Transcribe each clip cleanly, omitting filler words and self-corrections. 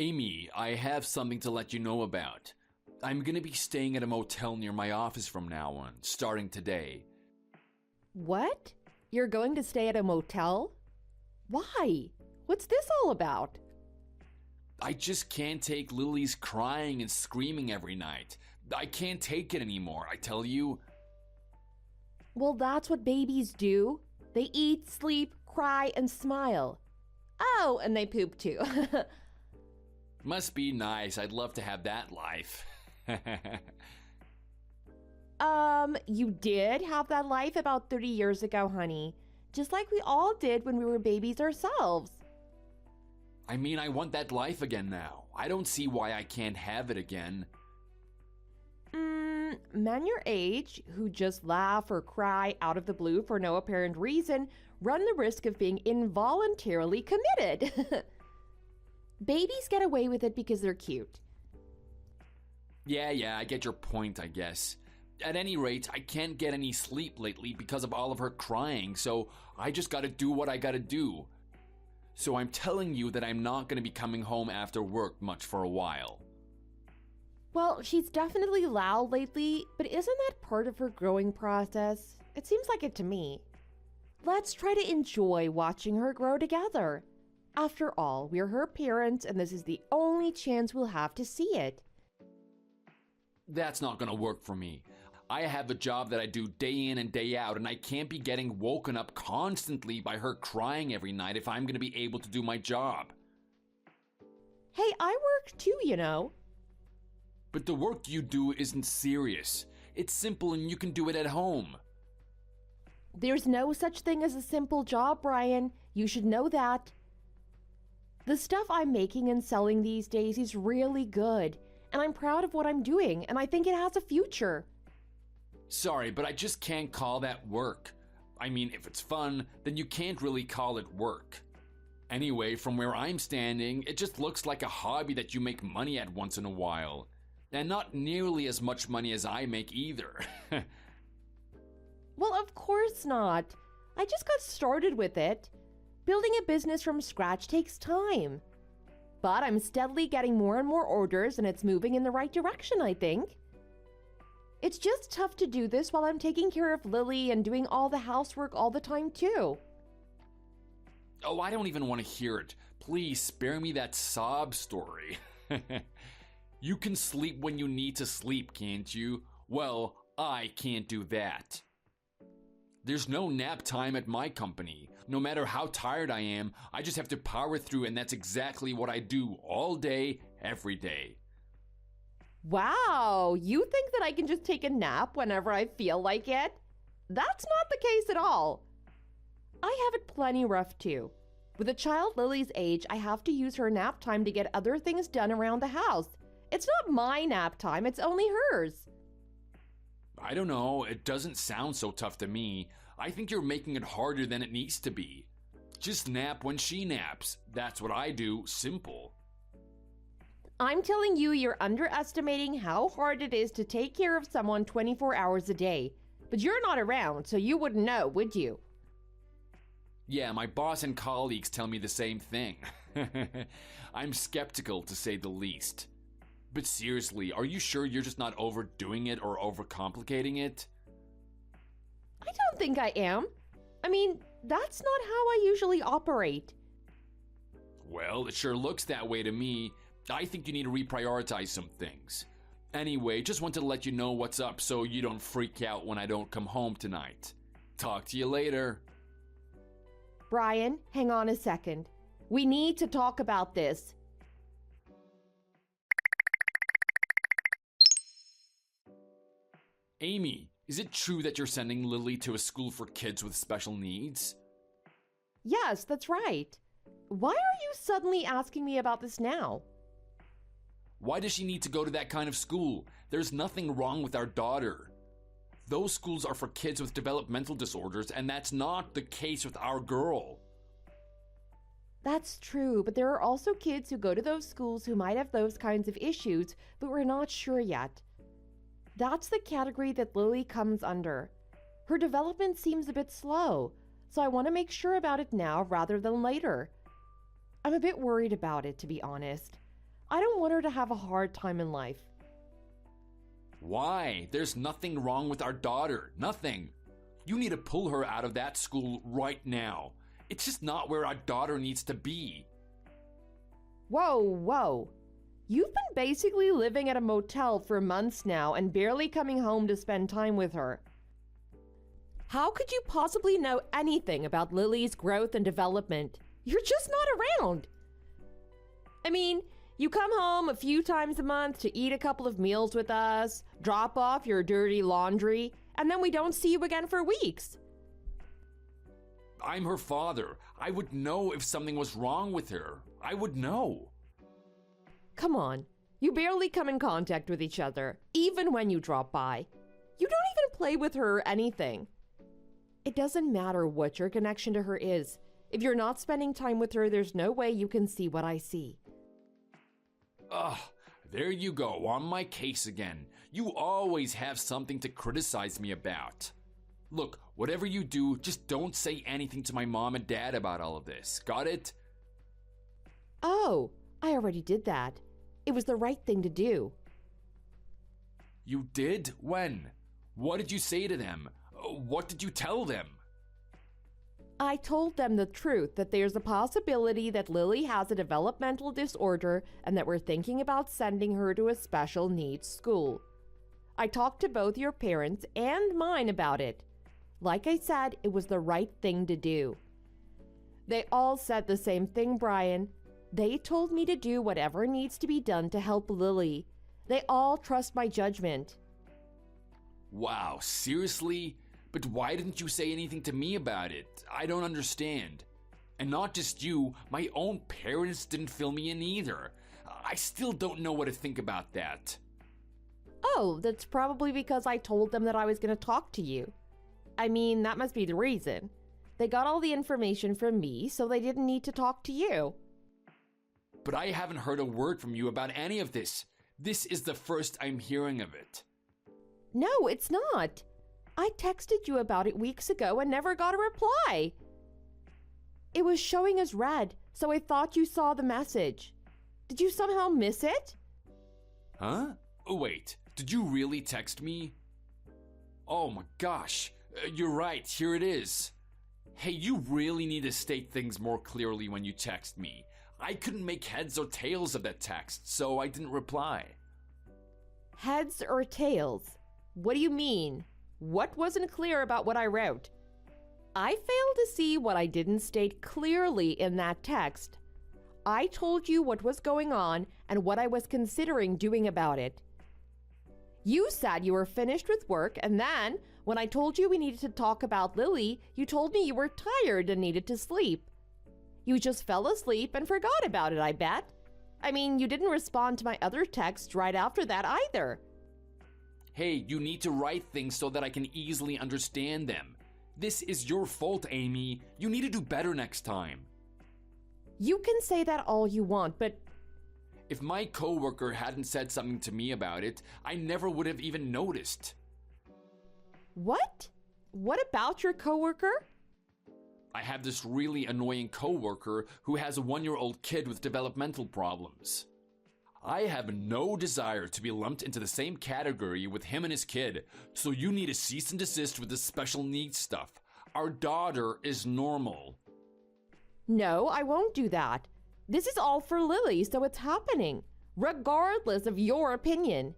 Amy, I have something to let you know about. I'm gonna be staying at a motel near my office from now on, starting today. What? You're going to stay at a motel? Why? What's this all about? I just can't take Lily's crying and screaming every night. I can't take it anymore, I tell you. Well, that's what babies do. They eat, sleep, cry, and smile. Oh, and they poop too. Must be nice. I'd love to have that life. You did have that life about 30 years ago, honey. Just like we all did when we were babies ourselves. I mean, I want that life again now. I don't see why I can't have it again. Men your age, who just laugh or cry out of the blue for no apparent reason, run the risk of being involuntarily committed. Babies get away with it because they're cute. Yeah, I get your point, I guess. At any rate, I can't get any sleep lately because of all of her crying, so I just gotta do what I gotta do. So I'm telling you that I'm not gonna be coming home after work much for a while. Well, she's definitely loud lately, but isn't that part of her growing process? It seems like it to me. Let's try to enjoy watching her grow together. After all, we're her parents, and this is the only chance we'll have to see it. That's not gonna work for me. I have a job that I do day in and day out, and I can't be getting woken up constantly by her crying every night if I'm gonna be able to do my job. Hey, I work too, you know. But the work you do isn't serious. It's simple and you can do it at home. There's no such thing as a simple job, Brian. You should know that. The stuff I'm making and selling these days is really good, and I'm proud of what I'm doing, and I think it has a future. Sorry, but I just can't call that work. I mean, if it's fun, then you can't really call it work. Anyway, from where I'm standing, it just looks like a hobby that you make money at once in a while. And not nearly as much money as I make either. Well, of course not. I just got started with it. Building a business from scratch takes time. But I'm steadily getting more and more orders, and it's moving in the right direction, I think. It's just tough to do this while I'm taking care of Lily and doing all the housework all the time, too. Oh, I don't even want to hear it. Please spare me that sob story. You can sleep when you need to sleep, can't you? Well, I can't do that. There's no nap time at my company. No matter how tired I am, I just have to power through, and that's exactly what I do all day, every day. Wow, you think that I can just take a nap whenever I feel like it? That's not the case at all. I have it plenty rough too. With a child Lily's age, I have to use her nap time to get other things done around the house. It's not my nap time, it's only hers. I don't know, it doesn't sound so tough to me. I think you're making it harder than it needs to be. Just nap when she naps. That's what I do, simple. I'm telling you, you're underestimating how hard it is to take care of someone 24 hours a day. But you're not around, so you wouldn't know, would you? Yeah, my boss and colleagues tell me the same thing. I'm skeptical, to say the least. But seriously, are you sure you're just not overdoing it or overcomplicating it? I don't think I am. I mean, that's not how I usually operate. Well, it sure looks that way to me. I think you need to reprioritize some things. Anyway, just want to let you know what's up so you don't freak out when I don't come home tonight. Talk to you later. Brian, hang on a second. We need to talk about this. Amy, is it true that you're sending Lily to a school for kids with special needs? Yes, that's right. Why are you suddenly asking me about this now? Why does she need to go to that kind of school? There's nothing wrong with our daughter. Those schools are for kids with developmental disorders, and that's not the case with our girl. That's true, but there are also kids who go to those schools who might have those kinds of issues, but we're not sure yet. That's the category that Lily comes under. Her development seems a bit slow, so I want to make sure about it now rather than later. I'm a bit worried about it, to be honest. I don't want her to have a hard time in life. Why? There's nothing wrong with our daughter. Nothing. You need to pull her out of that school right now. It's just not where our daughter needs to be. Whoa. You've been basically living at a motel for months now and barely coming home to spend time with her. How could you possibly know anything about Lily's growth and development? You're just not around. I mean, you come home a few times a month to eat a couple of meals with us, drop off your dirty laundry, and then we don't see you again for weeks. I'm her father. I would know if something was wrong with her. I would know. Come on. You barely come in contact with each other, even when you drop by. You don't even play with her or anything. It doesn't matter what your connection to her is. If you're not spending time with her, there's no way you can see what I see. Ugh, there you go, on my case again. You always have something to criticize me about. Look, whatever you do, just don't say anything to my mom and dad about all of this. Got it? Oh, I already did that. It was the right thing to do. You did? When? What did you say to them? What did you tell them? I told them the truth, that there's a possibility that Lily has a developmental disorder and that we're thinking about sending her to a special needs school. I talked to both your parents and mine about it. Like I said, it was the right thing to do. They all said the same thing, Brian. They told me to do whatever needs to be done to help Lily. They all trust my judgment. Wow, seriously? But why didn't you say anything to me about it? I don't understand. And not just you, my own parents didn't fill me in either. I still don't know what to think about that. Oh, that's probably because I told them that I was going to talk to you. I mean, that must be the reason. They got all the information from me, so they didn't need to talk to you. But I haven't heard a word from you about any of this. This is the first I'm hearing of it. No, it's not. I texted you about it weeks ago and never got a reply. It was showing as read, so I thought you saw the message. Did you somehow miss it? Huh? Wait, did you really text me? Oh my gosh, you're right, here it is. Hey, you really need to state things more clearly when you text me. I couldn't make heads or tails of that text, so I didn't reply. Heads or tails? What do you mean? What wasn't clear about what I wrote? I failed to see what I didn't state clearly in that text. I told you what was going on and what I was considering doing about it. You said you were finished with work, and then, when I told you we needed to talk about Lily, you told me you were tired and needed to sleep. You just fell asleep and forgot about it, I bet. I mean, you didn't respond to my other text right after that either. Hey, you need to write things so that I can easily understand them. This is your fault, Amy. You need to do better next time. You can say that all you want, but... If my coworker hadn't said something to me about it, I never would have even noticed. What? What about your coworker? I have this really annoying coworker who has a 1-year-old kid with developmental problems. I have no desire to be lumped into the same category with him and his kid, so you need to cease and desist with this special needs stuff. Our daughter is normal. No, I won't do that. This is all for Lily, so it's happening, regardless of your opinion.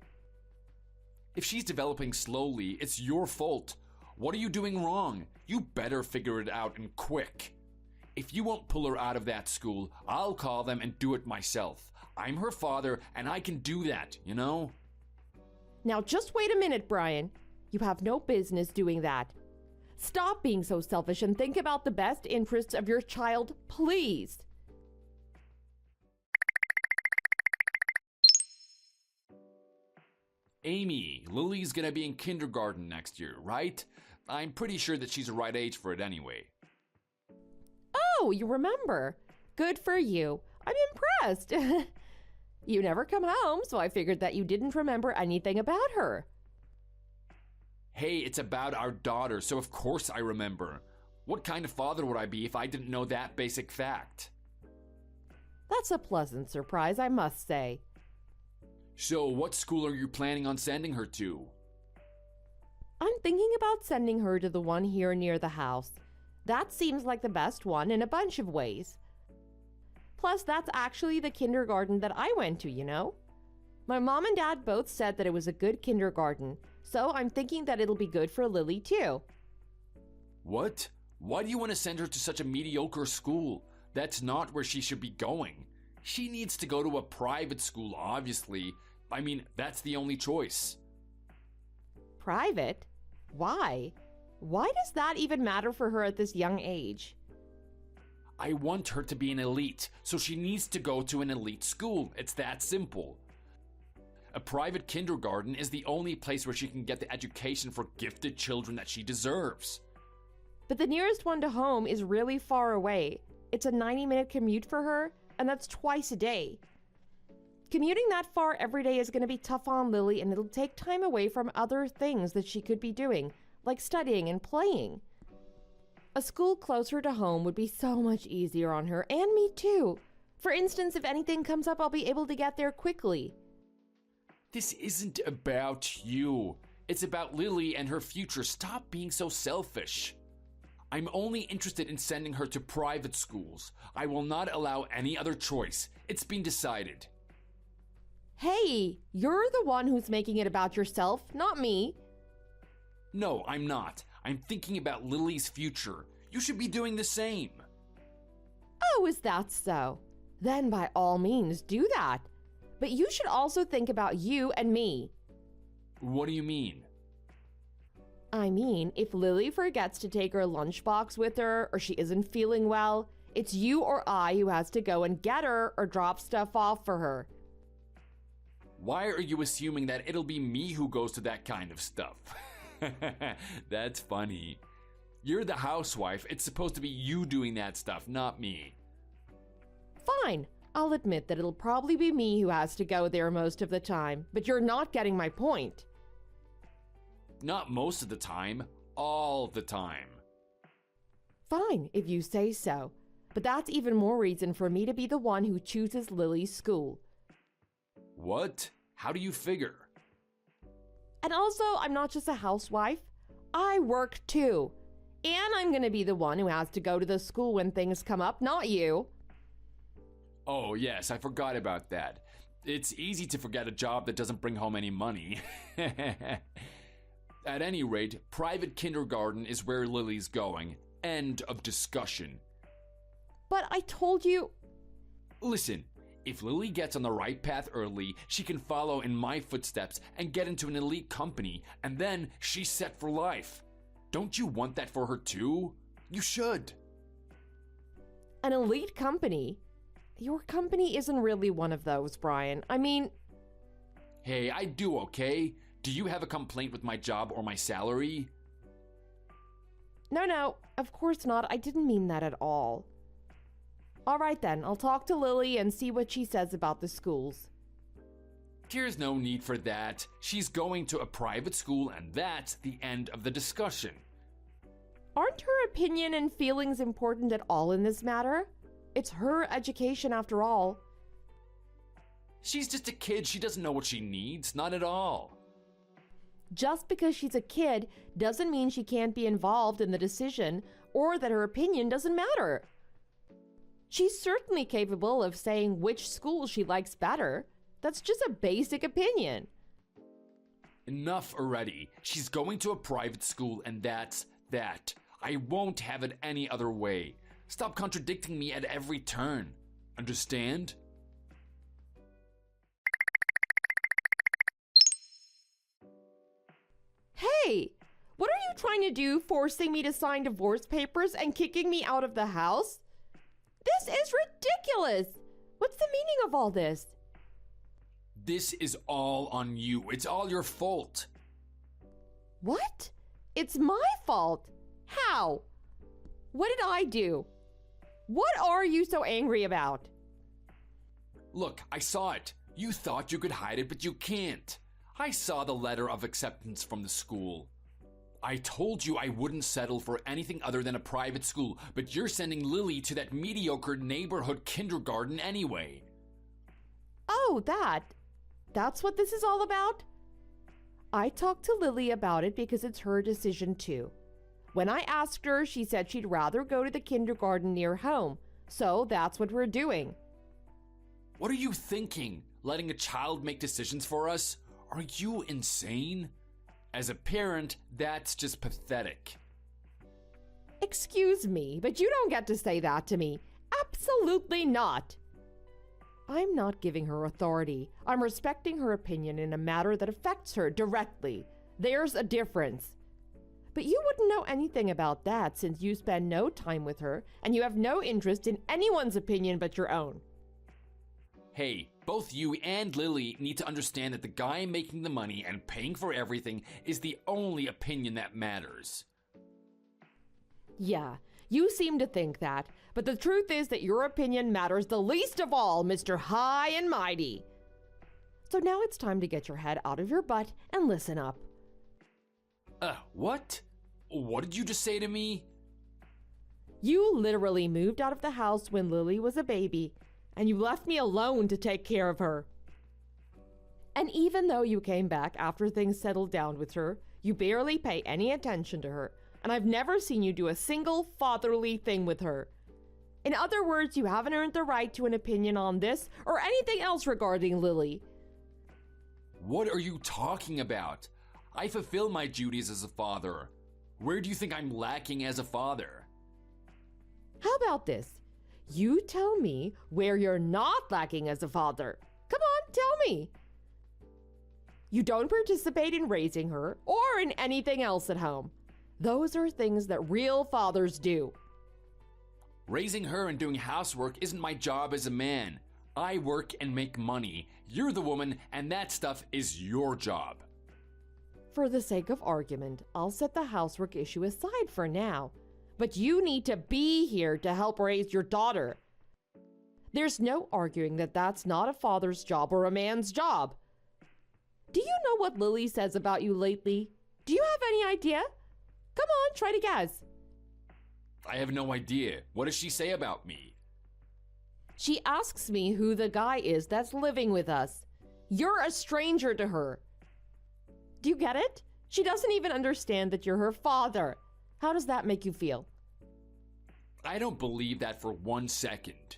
If she's developing slowly, it's your fault. What are you doing wrong? You better figure it out and quick. If you won't pull her out of that school, I'll call them and do it myself. I'm her father, and I can do that, you know? Now just wait a minute, Brian. You have no business doing that. Stop being so selfish and think about the best interests of your child, please. Amy, Lily's gonna be in kindergarten next year, right? I'm pretty sure that she's the right age for it anyway. Oh, you remember. Good for you. I'm impressed. You never come home, so I figured that you didn't remember anything about her. Hey, it's about our daughter, so of course I remember. What kind of father would I be if I didn't know that basic fact? That's a pleasant surprise, I must say. So, what school are you planning on sending her to? I'm thinking about sending her to the one here near the house. That seems like the best one in a bunch of ways. Plus, that's actually the kindergarten that I went to, you know? My mom and dad both said that it was a good kindergarten, so I'm thinking that it'll be good for Lily too. What? Why do you want to send her to such a mediocre school? That's not where she should be going. She needs to go to a private school, obviously. I mean, that's the only choice. Private? Why? Why does that even matter for her at this young age? I want her to be an elite, so she needs to go to an elite school. It's that simple. A private kindergarten is the only place where she can get the education for gifted children that she deserves. But the nearest one to home is really far away. It's a 90-minute commute for her, and that's twice a day. Commuting that far every day is going to be tough on Lily, and it'll take time away from other things that she could be doing, like studying and playing. A school closer to home would be so much easier on her, and me too. For instance, if anything comes up, I'll be able to get there quickly. This isn't about you. It's about Lily and her future. Stop being so selfish. I'm only interested in sending her to private schools. I will not allow any other choice. It's been decided. Hey, you're the one who's making it about yourself, not me. No, I'm not. I'm thinking about Lily's future. You should be doing the same. Oh, is that so? Then by all means, do that. But you should also think about you and me. What do you mean? I mean, if Lily forgets to take her lunchbox with her, or she isn't feeling well, it's you or I who has to go and get her or drop stuff off for her. Why are you assuming that it'll be me who goes to that kind of stuff? That's funny. You're the housewife. It's supposed to be you doing that stuff, not me. Fine. I'll admit that it'll probably be me who has to go there most of the time, but you're not getting my point. Not most of the time, all the time. Fine, if you say so. But that's even more reason for me to be the one who chooses Lily's school. What? How do you figure? And also, I'm not just a housewife. I work too. And I'm gonna be the one who has to go to the school when things come up, not you. Oh, yes, I forgot about that. It's easy to forget a job that doesn't bring home any money. At any rate, private kindergarten is where Lily's going. End of discussion. But I told you... Listen, if Lily gets on the right path early, she can follow in my footsteps and get into an elite company, and then she's set for life. Don't you want that for her too? You should. An elite company? Your company isn't really one of those, Brian. I mean... Hey, I do, okay? Do you have a complaint with my job or my salary? No, of course not. I didn't mean that at all. All right then, I'll talk to Lily and see what she says about the schools. There's no need for that. She's going to a private school, and that's the end of the discussion. Aren't her opinion and feelings important at all in this matter? It's her education after all. She's just a kid. She doesn't know what she needs. Not at all. Just because she's a kid doesn't mean she can't be involved in the decision or that her opinion doesn't matter. She's certainly capable of saying which school she likes better. That's just a basic opinion. Enough already. She's going to a private school, and that's that. I won't have it any other way. Stop contradicting me at every turn. Understand? Hey, what are you trying to do, forcing me to sign divorce papers and kicking me out of the house? This is ridiculous! What's the meaning of all this? This is all on you. It's all your fault. What? It's my fault? How? What did I do? What are you so angry about? Look, I saw it. You thought you could hide it, but you can't. I saw the letter of acceptance from the school. I told you I wouldn't settle for anything other than a private school, but you're sending Lily to that mediocre neighborhood kindergarten anyway. Oh, that. That's what this is all about? I talked to Lily about it because it's her decision too. When I asked her, she said she'd rather go to the kindergarten near home. So that's what we're doing. What are you thinking? Letting a child make decisions for us? Are you insane? As a parent, that's just pathetic. Excuse me, but you don't get to say that to me. Absolutely not. I'm not giving her authority. I'm respecting her opinion in a matter that affects her directly. There's a difference. But you wouldn't know anything about that since you spend no time with her and you have no interest in anyone's opinion but your own. Hey, both you and Lily need to understand that the guy making the money and paying for everything is the only opinion that matters. Yeah, you seem to think that, but the truth is that your opinion matters the least of all, Mr. High and Mighty. So now it's time to get your head out of your butt and listen up. What? What did you just say to me? You literally moved out of the house when Lily was a baby, and you left me alone to take care of her. And even though you came back after things settled down with her, you barely pay any attention to her, and I've never seen you do a single fatherly thing with her. In other words, you haven't earned the right to an opinion on this or anything else regarding Lily. What are you talking about? I fulfill my duties as a father. Where do you think I'm lacking as a father? How about this? You tell me where you're not lacking as a father. Come on, tell me. You don't participate in raising her or in anything else at home. Those are things that real fathers do. Raising her and doing housework isn't my job as a man. I work and make money. You're the woman, and that stuff is your job. For the sake of argument, I'll set the housework issue aside for now. But you need to be here to help raise your daughter. There's no arguing that that's not a father's job or a man's job. Do you know what Lily says about you lately? Do you have any idea? Come on, try to guess. I have no idea. What does she say about me? She asks me who the guy is that's living with us. You're a stranger to her. Do you get it? She doesn't even understand that you're her father. How does that make you feel? I don't believe that for 1 second.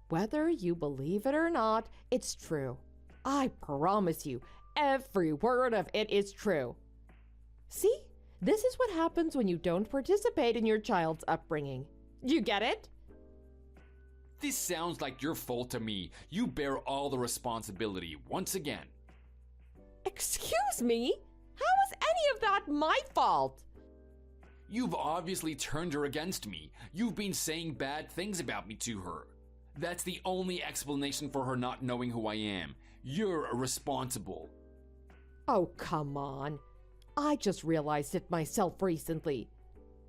Whether you believe it or not, it's true. I promise you, every word of it is true. See? This is what happens when you don't participate in your child's upbringing. You get it? This sounds like your fault to me. You bear all the responsibility once again. Excuse me? How is any of that my fault? You've obviously turned her against me. You've been saying bad things about me to her. That's the only explanation for her not knowing who I am. You're irresponsible. Oh, come on. I just realized it myself recently.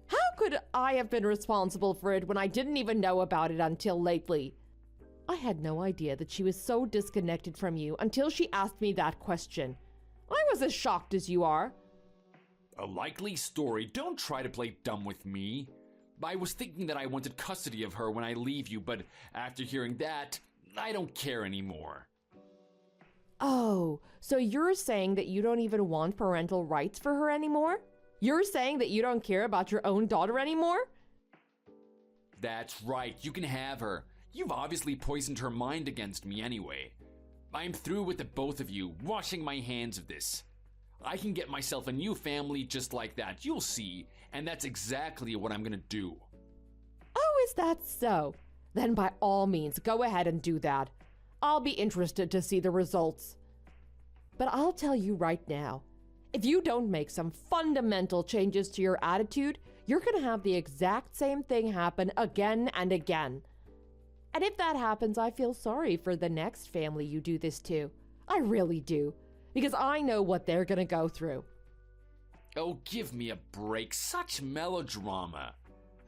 How could I have been responsible for it when I didn't even know about it until lately? I had no idea that she was so disconnected from you until she asked me that question. I was as shocked as you are. A likely story. Don't try to play dumb with me. I was thinking that I wanted custody of her when I leave you, but after hearing that, I don't care anymore. Oh, so you're saying that you don't even want parental rights for her anymore? You're saying that you don't care about your own daughter anymore? That's right, you can have her. You've obviously poisoned her mind against me anyway. I'm through with the both of you, washing my hands of this. I can get myself a new family just like that, you'll see, and that's exactly what I'm gonna do. Oh, is that so? Then by all means, go ahead and do that. I'll be interested to see the results. But I'll tell you right now, if you don't make some fundamental changes to your attitude, you're gonna have the exact same thing happen again and again. And if that happens, I feel sorry for the next family you do this to. I really do. Because I know what they're gonna go through. Oh, give me a break. Such melodrama.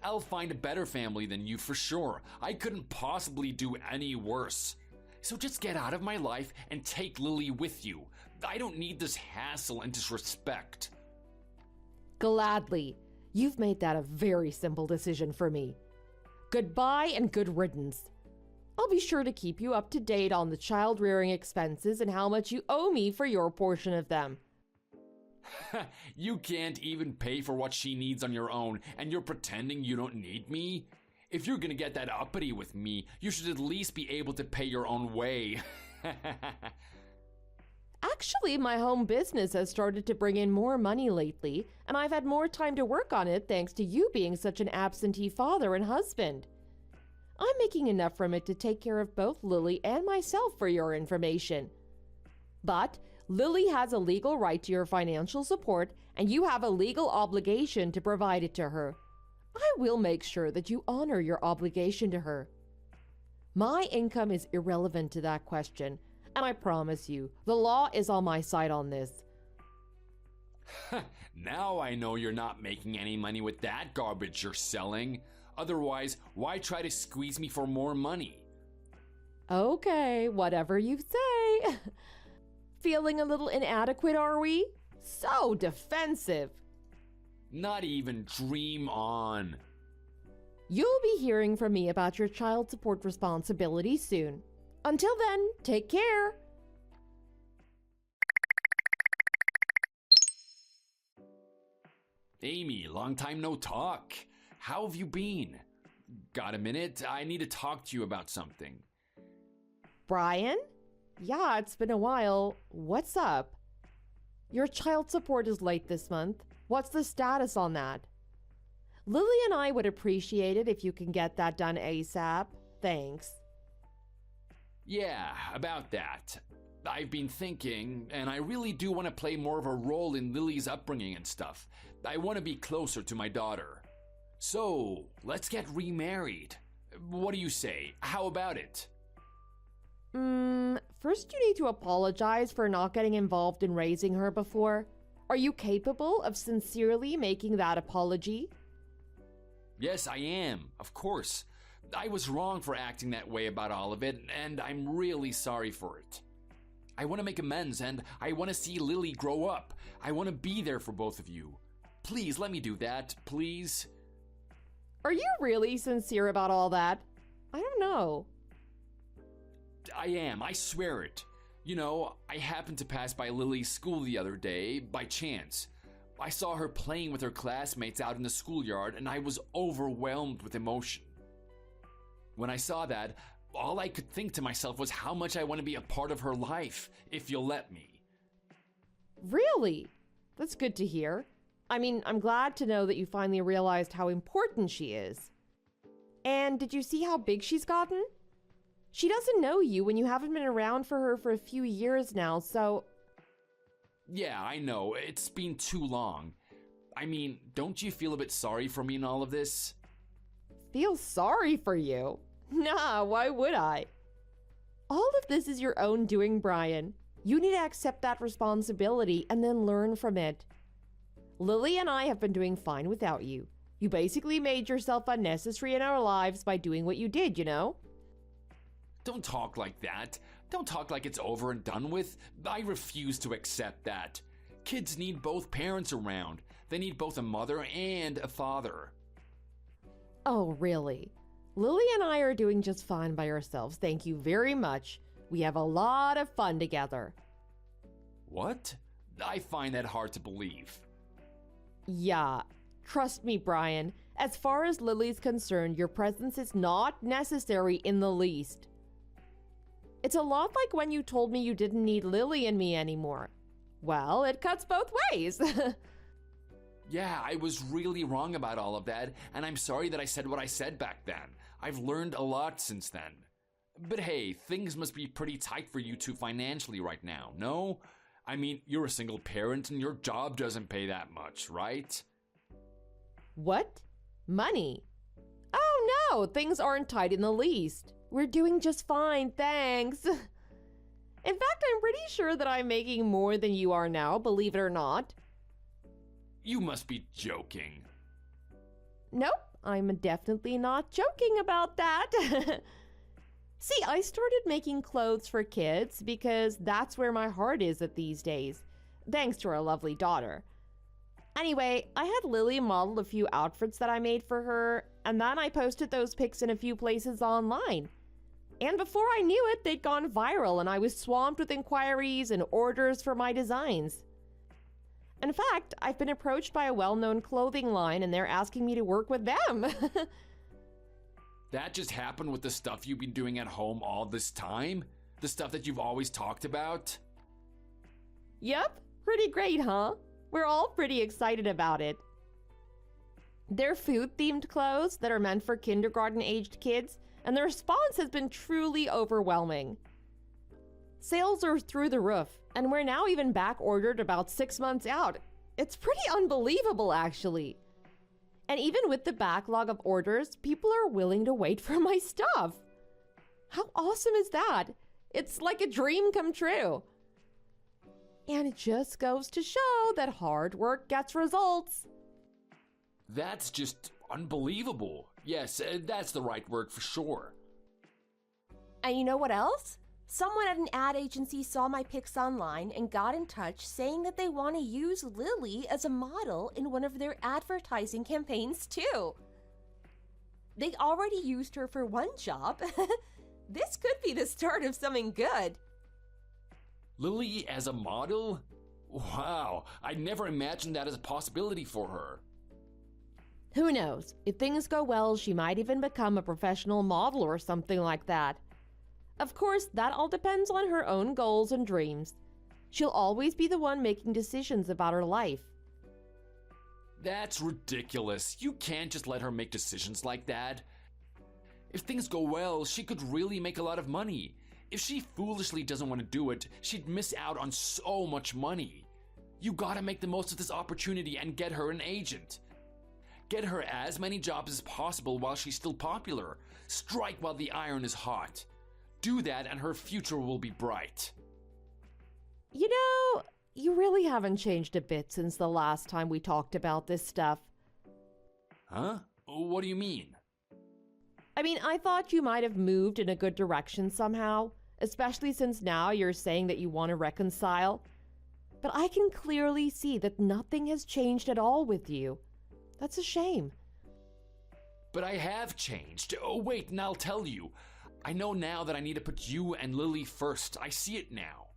I'll find a better family than you for sure. I couldn't possibly do any worse. So just get out of my life and take Lily with you. I don't need this hassle and disrespect. Gladly. You've made that a very simple decision for me. Goodbye and good riddance. I'll be sure to keep you up to date on the child rearing expenses and how much you owe me for your portion of them. You can't even pay for what she needs on your own, and you're pretending you don't need me? If you're gonna get that uppity with me, you should at least be able to pay your own way. Actually, my home business has started to bring in more money lately, and I've had more time to work on it thanks to you being such an absentee father and husband. I'm making enough from it to take care of both Lily and myself, for your information. But Lily has a legal right to your financial support, and you have a legal obligation to provide it to her. I will make sure that you honor your obligation to her. My income is irrelevant to that question, and I promise you, the law is on my side on this. Now I know you're not making any money with that garbage you're selling. Otherwise, why try to squeeze me for more money? Okay, whatever you say. Feeling a little inadequate, are we? So defensive. Not even dream on. You'll be hearing from me about your child support responsibilities soon. Until then, take care. Amy, long time no talk. How have you been? Got a minute? I need to talk to you about something. Brian? Yeah, it's been a while. What's up? Your child support is late this month. What's the status on that? Lily and I would appreciate it if you can get that done ASAP. Thanks. Yeah, about that. I've been thinking, and I really do want to play more of a role in Lily's upbringing and stuff. I want to be closer to my daughter. So, let's get remarried. What do you say? How about it? First you need to apologize for not getting involved in raising her before. Are you capable of sincerely making that apology? Yes, I am, of course. I was wrong for acting that way about all of it, and I'm really sorry for it. I want to make amends, and I want to see Lily grow up. I want to be there for both of you. Please, let me do that, please. Are you really sincere about all that? I don't know. I am, I swear it. You know, I happened to pass by Lily's school the other day, by chance. I saw her playing with her classmates out in the schoolyard, and I was overwhelmed with emotion. When I saw that, all I could think to myself was how much I want to be a part of her life, if you'll let me. Really? That's good to hear. I mean, I'm glad to know that you finally realized how important she is. And did you see how big she's gotten? She doesn't know you when you haven't been around for her for a few years now, so... Yeah, I know. It's been too long. I mean, don't you feel a bit sorry for me in all of this? Feel sorry for you? Nah, why would I? All of this is your own doing, Brian. You need to accept that responsibility and then learn from it. Lily and I have been doing fine without you. You basically made yourself unnecessary in our lives by doing what you did, you know? Don't talk like that. Don't talk like it's over and done with. I refuse to accept that. Kids need both parents around. They need both a mother and a father. Oh, really? Lily and I are doing just fine by ourselves, thank you very much. We have a lot of fun together. What? I find that hard to believe. Yeah, trust me, Brian. As far as Lily's concerned, your presence is not necessary in the least. It's a lot like when you told me you didn't need Lily and me anymore. Well, it cuts both ways. Yeah, I was really wrong about all of that, and I'm sorry that I said what I said back then. I've learned a lot since then. But hey, things must be pretty tight for you two financially right now, no? I mean, you're a single parent and your job doesn't pay that much, right? What? Money? Oh no, things aren't tight in the least. We're doing just fine, thanks. In fact, I'm pretty sure that I'm making more than you are now, believe it or not. You must be joking. Nope, I'm definitely not joking about that. See, I started making clothes for kids because that's where my heart is at these days, thanks to our lovely daughter. Anyway, I had Lily model a few outfits that I made for her, and then I posted those pics in a few places online. And before I knew it, they'd gone viral and I was swamped with inquiries and orders for my designs. In fact, I've been approached by a well-known clothing line and they're asking me to work with them. That just happened with the stuff you've been doing at home all this time? The stuff that you've always talked about? Yep, pretty great, huh? We're all pretty excited about it. They're food-themed clothes that are meant for kindergarten-aged kids, and the response has been truly overwhelming. Sales are through the roof, and we're now even back-ordered about 6 months out. It's pretty unbelievable, actually. And even with the backlog of orders, people are willing to wait for my stuff. How awesome is that? It's like a dream come true. And it just goes to show that hard work gets results. That's just unbelievable. Yes, that's the right word for sure. And you know what else? Someone at an ad agency saw my pics online and got in touch saying that they want to use Lily as a model in one of their advertising campaigns too. They already used her for one job. This could be the start of something good. Lily as a model? Wow, I never imagined that as a possibility for her. Who knows? If things go well, she might even become a professional model or something like that. Of course, that all depends on her own goals and dreams. She'll always be the one making decisions about her life. That's ridiculous. You can't just let her make decisions like that. If things go well, she could really make a lot of money. If she foolishly doesn't want to do it, she'd miss out on so much money. You gotta make the most of this opportunity and get her an agent. Get her as many jobs as possible while she's still popular. Strike while the iron is hot. Do that and her future will be bright. You know, you really haven't changed a bit since the last time we talked about this stuff. Huh? What do you mean? I mean, I thought you might have moved in a good direction somehow, especially since now you're saying that you want to reconcile. But I can clearly see that nothing has changed at all with you. That's a shame. But I have changed. Oh, wait, and I'll tell you. I know now that I need to put you and Lily first. I see it now.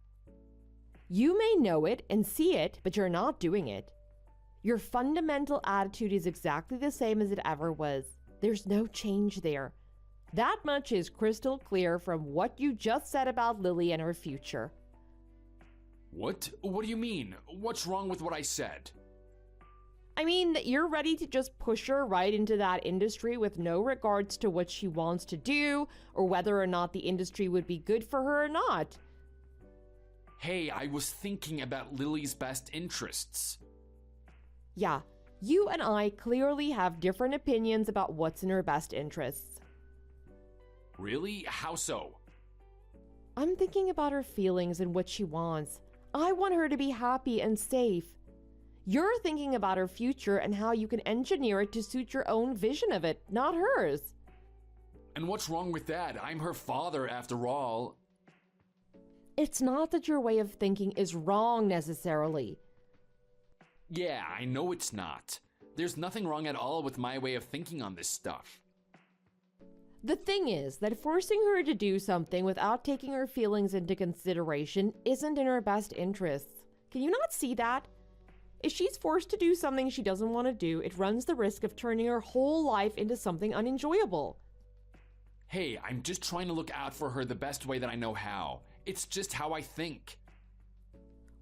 You may know it and see it, but you're not doing it. Your fundamental attitude is exactly the same as it ever was. There's no change there. That much is crystal clear from what you just said about Lily and her future. What? What do you mean? What's wrong with what I said? I mean that you're ready to just push her right into that industry with no regards to what she wants to do or whether or not the industry would be good for her or not. Hey, I was thinking about Lily's best interests. Yeah, you and I clearly have different opinions about what's in her best interests. Really? How so? I'm thinking about her feelings and what she wants. I want her to be happy and safe. You're thinking about her future and how you can engineer it to suit your own vision of it, not hers. And what's wrong with that? I'm her father, after all. It's not that your way of thinking is wrong necessarily. Yeah, I know it's not. There's nothing wrong at all with my way of thinking on this stuff. The thing is that forcing her to do something without taking her feelings into consideration isn't in her best interests. Can you not see that? If she's forced to do something she doesn't want to do, it runs the risk of turning her whole life into something unenjoyable. Hey, I'm just trying to look out for her the best way that I know how. It's just how I think.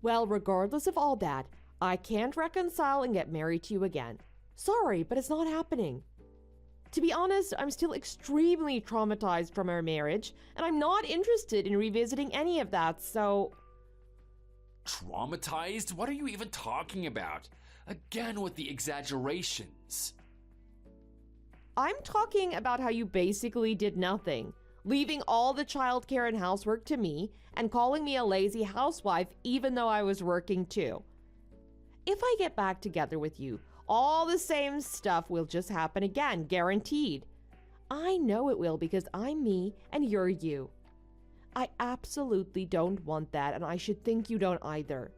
Well, regardless of all that, I can't reconcile and get married to you again. Sorry, but it's not happening. To be honest, I'm still extremely traumatized from our marriage, and I'm not interested in revisiting any of that, so... Traumatized? What are you even talking about? Again with the exaggerations. I'm talking about how you basically did nothing, leaving all the childcare and housework to me, and calling me a lazy housewife even though I was working too. If I get back together with you, all the same stuff will just happen again, guaranteed. I know it will because I'm me and you're you. I absolutely don't want that, and I should think you don't either.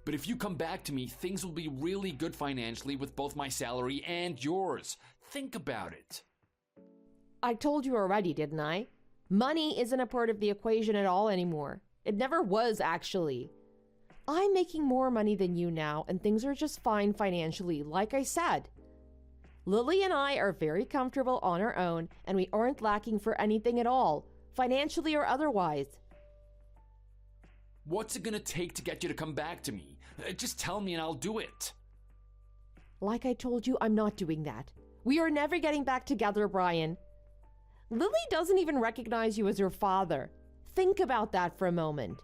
But if you come back to me, things will be really good financially with both my salary and yours. Think about it. I told you already, didn't I? Money isn't a part of the equation at all anymore. It never was, actually. I'm making more money than you now, and things are just fine financially, like I said. Lily and I are very comfortable on our own, and we aren't lacking for anything at all, financially or otherwise. What's it gonna take to get you to come back to me? Just tell me and I'll do it. Like I told you, I'm not doing that. We are never getting back together, Brian. Lily doesn't even recognize you as her father. Think about that for a moment.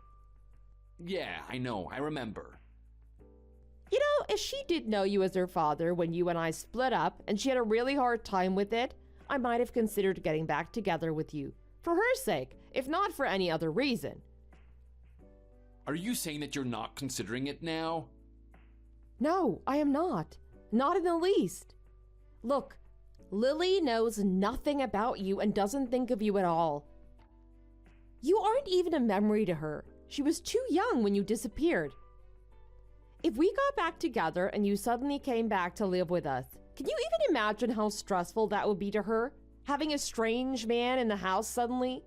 Yeah, I know, I remember. You know, if she did know you as her father when you and I split up and she had a really hard time with it, I might have considered getting back together with you. For her sake, if not for any other reason. Are you saying that you're not considering it now? No, I am not. Not in the least. Look, Lily knows nothing about you and doesn't think of you at all. You aren't even a memory to her. She was too young when you disappeared. If we got back together and you suddenly came back to live with us, can you even imagine how stressful that would be to her? Having a strange man in the house suddenly?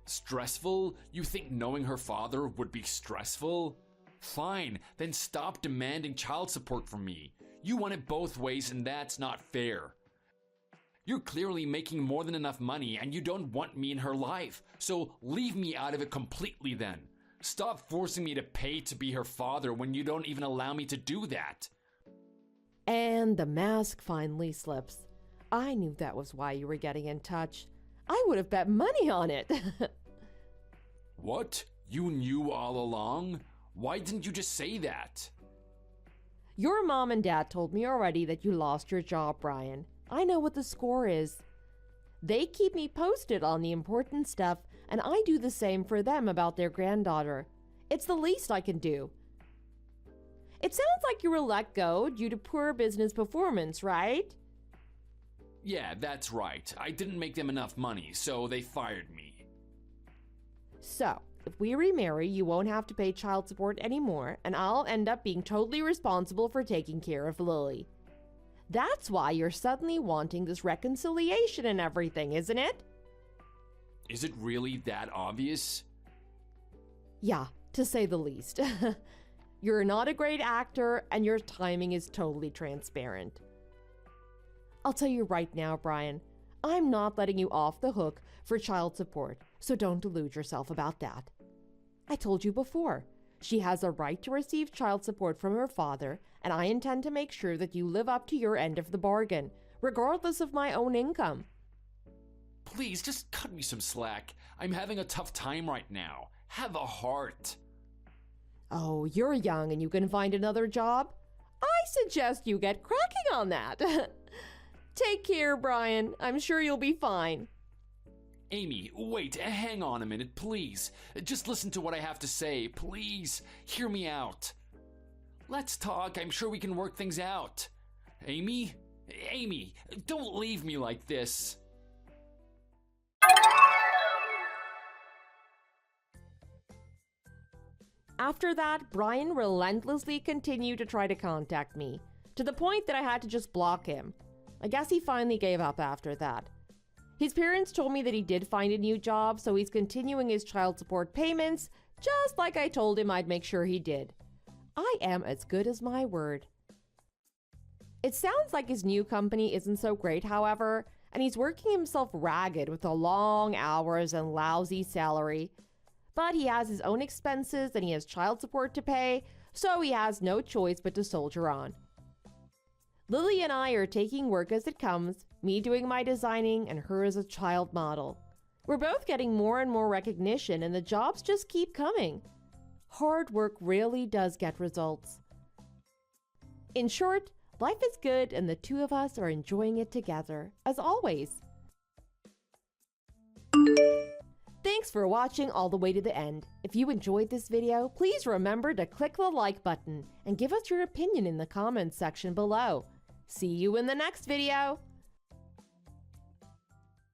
Stressful? You think knowing her father would be stressful? Fine, then stop demanding child support from me. You want it both ways and that's not fair. You're clearly making more than enough money and you don't want me in her life, so leave me out of it completely then. Stop forcing me to pay to be her father when you don't even allow me to do that. And the mask finally slips. I knew that was why you were getting in touch. I would have bet money on it. What? You knew all along? Why didn't you just say that? Your mom and dad told me already that you lost your job, Brian. I know what the score is. They keep me posted on the important stuff, and I do the same for them about their granddaughter. It's the least I can do. It sounds like you were let go due to poor business performance, right? Yeah, that's right. I didn't make them enough money, so they fired me. So, if we remarry, you won't have to pay child support anymore, and I'll end up being totally responsible for taking care of Lily. That's why you're suddenly wanting this reconciliation and everything, isn't it? Is it really that obvious? Yeah, to say the least. You're not a great actor, and your timing is totally transparent. I'll tell you right now, Brian, I'm not letting you off the hook for child support, so don't delude yourself about that. I told you before, she has a right to receive child support from her father, and I intend to make sure that you live up to your end of the bargain, regardless of my own income. Please, just cut me some slack. I'm having a tough time right now. Have a heart. Oh, you're young and you can find another job? I suggest you get cracking on that. Take care, Brian. I'm sure you'll be fine. Amy, wait, hang on a minute, please. Just listen to what I have to say, please. Hear me out. Let's talk. I'm sure we can work things out. Amy? Amy, don't leave me like this. After that, Brian relentlessly continued to try to contact me, to the point that I had to just block him. I guess he finally gave up after that. His parents told me that he did find a new job, so he's continuing his child support payments, just like I told him I'd make sure he did. I am as good as my word. It sounds like his new company isn't so great, however, and he's working himself ragged with the long hours and lousy salary. But he has his own expenses and he has child support to pay, so he has no choice but to soldier on. Lily and I are taking work as it comes, me doing my designing and her as a child model. We're both getting more and more recognition and the jobs just keep coming. Hard work really does get results. In short, life is good and the two of us are enjoying it together, as always. Thanks for watching all the way to the end. If you enjoyed this video, please remember to click the like button and give us your opinion in the comments section below. See you in the next video!